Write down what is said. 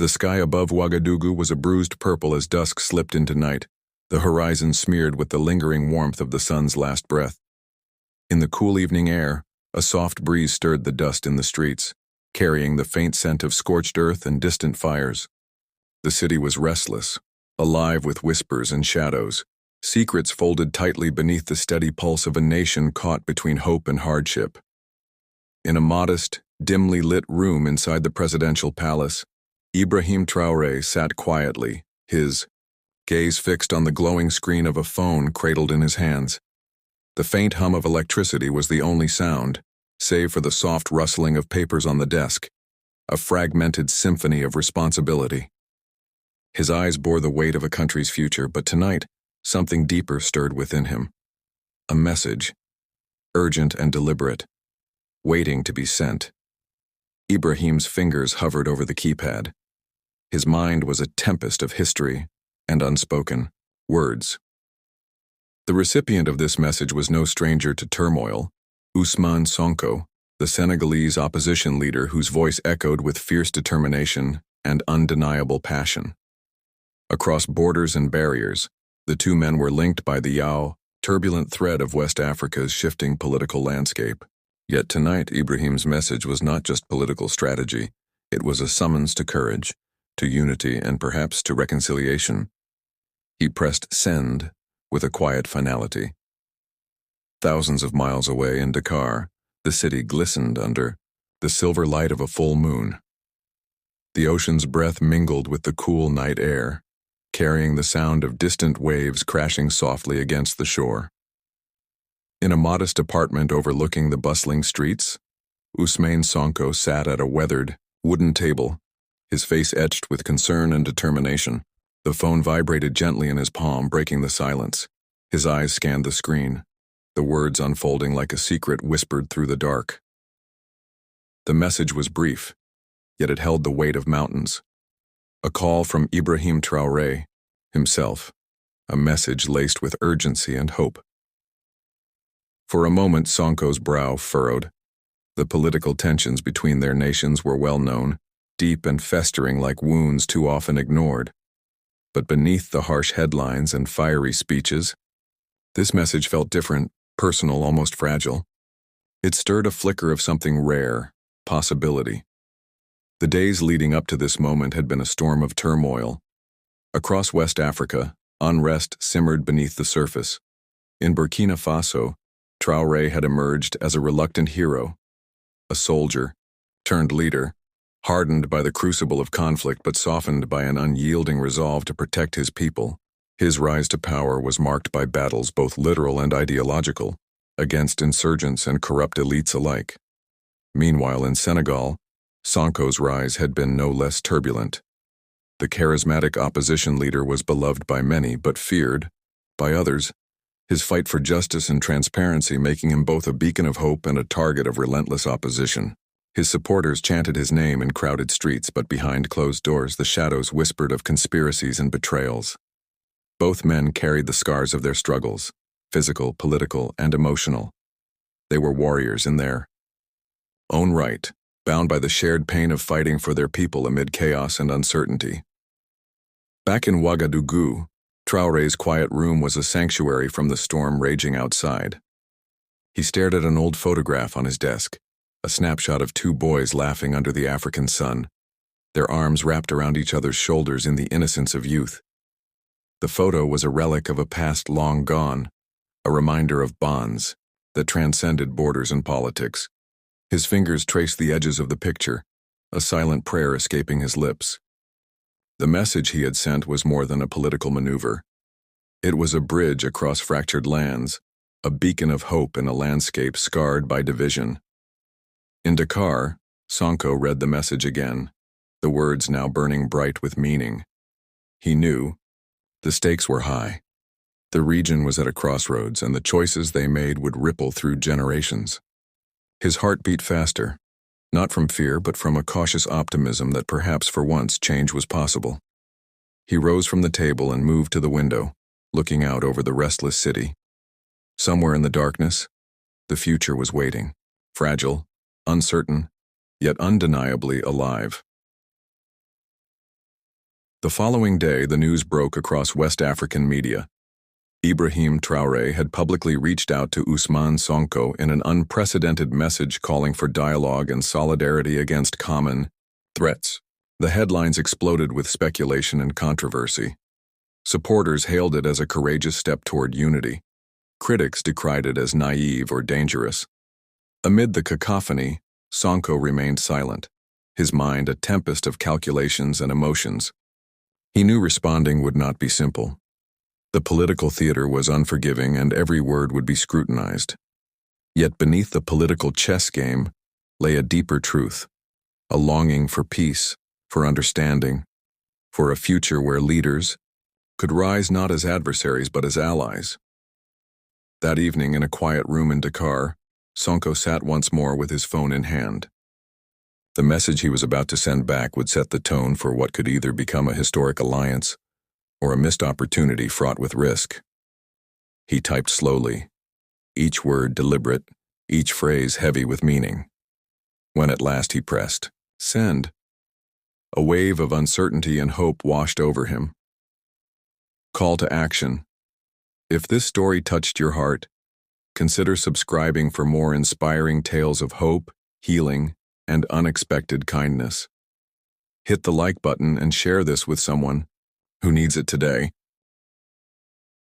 The sky above Ouagadougou was a bruised purple as dusk slipped into night, the horizon smeared with the lingering warmth of the sun's last breath. In the cool evening air, a soft breeze stirred the dust in the streets, carrying the faint scent of scorched earth and distant fires. The city was restless, alive with whispers and shadows, secrets folded tightly beneath the steady pulse of a nation caught between hope and hardship. In a modest, dimly lit room inside the presidential palace, Ibrahim Traoré sat quietly, his gaze fixed on the glowing screen of a phone cradled in his hands. The faint hum of electricity was the only sound, save for the soft rustling of papers on the desk, a fragmented symphony of responsibility. His eyes bore the weight of a country's future, but tonight, something deeper stirred within him. A message, urgent and deliberate, waiting to be sent. Ibrahim's fingers hovered over the keypad. His mind was a tempest of history and unspoken words. The recipient of this message was no stranger to turmoil, Ousmane Sonko, the Senegalese opposition leader whose voice echoed with fierce determination and undeniable passion. Across borders and barriers, the two men were linked by the turbulent thread of West Africa's shifting political landscape. Yet tonight, Ibrahim's message was not just political strategy. It was a summons to courage, to unity, and perhaps to reconciliation. He pressed send with a quiet finality. Thousands of miles away in Dakar, the city glistened under the silver light of a full moon. The ocean's breath mingled with the cool night air, carrying the sound of distant waves crashing softly against the shore. In a modest apartment overlooking the bustling streets, Ousmane Sonko sat at a weathered, wooden table, his face etched with concern and determination. The phone vibrated gently in his palm, breaking the silence. His eyes scanned the screen, the words unfolding like a secret whispered through the dark. The message was brief, yet it held the weight of mountains. A call from Ibrahim Traoré himself, a message laced with urgency and hope. For a moment, Sonko's brow furrowed. The political tensions between their nations were well known, deep and festering like wounds too often ignored. But beneath the harsh headlines and fiery speeches, this message felt different, personal, almost fragile. It stirred a flicker of something rare, possibility. The days leading up to this moment had been a storm of turmoil. Across West Africa, unrest simmered beneath the surface. In Burkina Faso, Traoré had emerged as a reluctant hero, a soldier, turned leader, hardened by the crucible of conflict but softened by an unyielding resolve to protect his people. His rise to power was marked by battles both literal and ideological, against insurgents and corrupt elites alike. Meanwhile, in Senegal, Sonko's rise had been no less turbulent. The charismatic opposition leader was beloved by many but feared by others, his fight for justice and transparency making him both a beacon of hope and a target of relentless opposition. His supporters chanted his name in crowded streets, but behind closed doors the shadows whispered of conspiracies and betrayals. Both men carried the scars of their struggles, physical, political, and emotional. They were warriors in their own right, bound by the shared pain of fighting for their people amid chaos and uncertainty. Back in Ouagadougou, Traoré's quiet room was a sanctuary from the storm raging outside. He stared at an old photograph on his desk, a snapshot of two boys laughing under the African sun, their arms wrapped around each other's shoulders in the innocence of youth. The photo was a relic of a past long gone, a reminder of bonds that transcended borders and politics. His fingers traced the edges of the picture, a silent prayer escaping his lips. The message he had sent was more than a political maneuver. It was a bridge across fractured lands, a beacon of hope in a landscape scarred by division. In Dakar, Sonko read the message again, the words now burning bright with meaning. He knew the stakes were high. The region was at a crossroads, and the choices they made would ripple through generations. His heart beat faster, not from fear but from a cautious optimism that perhaps for once change was possible. He rose from the table and moved to the window, looking out over the restless city. Somewhere in the darkness, the future was waiting, fragile, uncertain, yet undeniably alive. The following day, the news broke across West African media. Ibrahim Traoré had publicly reached out to Ousmane Sonko in an unprecedented message calling for dialogue and solidarity against common threats. The headlines exploded with speculation and controversy. Supporters hailed it as a courageous step toward unity. Critics decried it as naive or dangerous. Amid the cacophony, Sonko remained silent, his mind a tempest of calculations and emotions. He knew responding would not be simple. The political theater was unforgiving and every word would be scrutinized. Yet beneath the political chess game lay a deeper truth, a longing for peace, for understanding, for a future where leaders could rise not as adversaries but as allies. That evening in a quiet room in Dakar, Sonko sat once more with his phone in hand. The message he was about to send back would set the tone for what could either become a historic alliance or a missed opportunity fraught with risk. He typed slowly, each word deliberate, each phrase heavy with meaning. When at last he pressed send, a wave of uncertainty and hope washed over him. Call to action. If this story touched your heart, consider subscribing for more inspiring tales of hope, healing, and unexpected kindness. Hit the like button and share this with someone who needs it today.